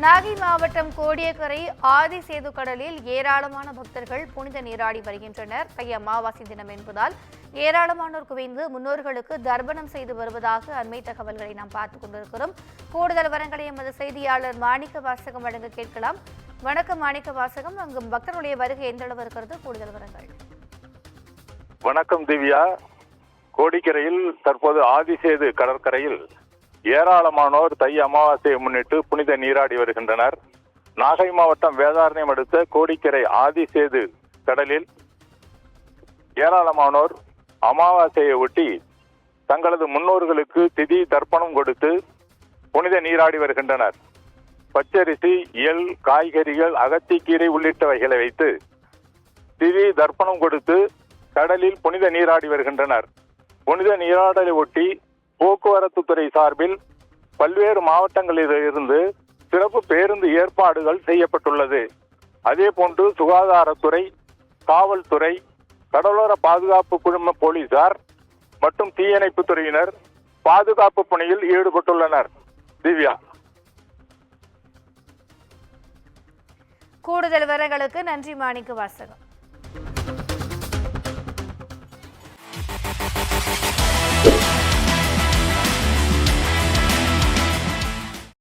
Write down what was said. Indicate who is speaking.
Speaker 1: நாகை மாவட்டம் கோடியக்கரை ஆதிசேது கடலில் ஏராளமான பக்தர்கள் புனித நீராடி வருகின்றனர். தை அமாவாசை தினம் என்பதால் ஏராளமானோர் குவிந்து முன்னோர்களுக்கு தர்ப்பணம் செய்து வருவதாக அண்மை தகவல்களை நாம் பார்த்துக் கொண்டிருக்கிறோம். கூடுதல் விவரங்களை எமது செய்தியாளர் மாணிக்க வாசகம் வழங்க கேட்கலாம். வணக்கம் மாணிக்க வாசகம், அங்கு பக்தர்களுடைய வருகை எந்த அளவு இருக்கிறது? கூடுதல் விவரங்கள்.
Speaker 2: வணக்கம் திவ்யா. கோடிக்கரையில் தற்போது ஆதிசேது கடற்கரையில் ஏராளமானோர் தை அமாவாசையை முன்னிட்டு புனித நீராடி வருகின்றனர். நாகை மாவட்டம் வேதாரண்யம் அடுத்த கோடிக்கரை ஆதிசேது கடலில் ஏராளமானோர் அமாவாசையை ஒட்டி தங்களது முன்னோர்களுக்கு திதி தர்ப்பணம் கொடுத்து புனித நீராடி வருகின்றனர். பச்சரிசி, எள், காய்கறிகள், அகத்திக்கீரை உள்ளிட்டவைகளை வைத்து திதி தர்ப்பணம் கொடுத்து கடலில் புனித நீராடி வருகின்றனர். புனித நீராடலை ஒட்டி போக்குவரத்து துறை சார்பில் பல்வேறு மாவட்டங்களில் இருந்து சிறப்பு பேருந்து ஏற்பாடுகள் செய்யப்பட்டுள்ளது. அதே போன்று சுகாதாரத்துறை, காவல்துறை, கடலோர பாதுகாப்பு குழும போலீசார் மற்றும் தீயணைப்பு துறையினர் பாதுகாப்பு பணியில் ஈடுபட்டுள்ளனர். திவ்யா,
Speaker 1: கூடுதல் விவரங்களுக்கு நன்றி மாணிக்க வாசகம்.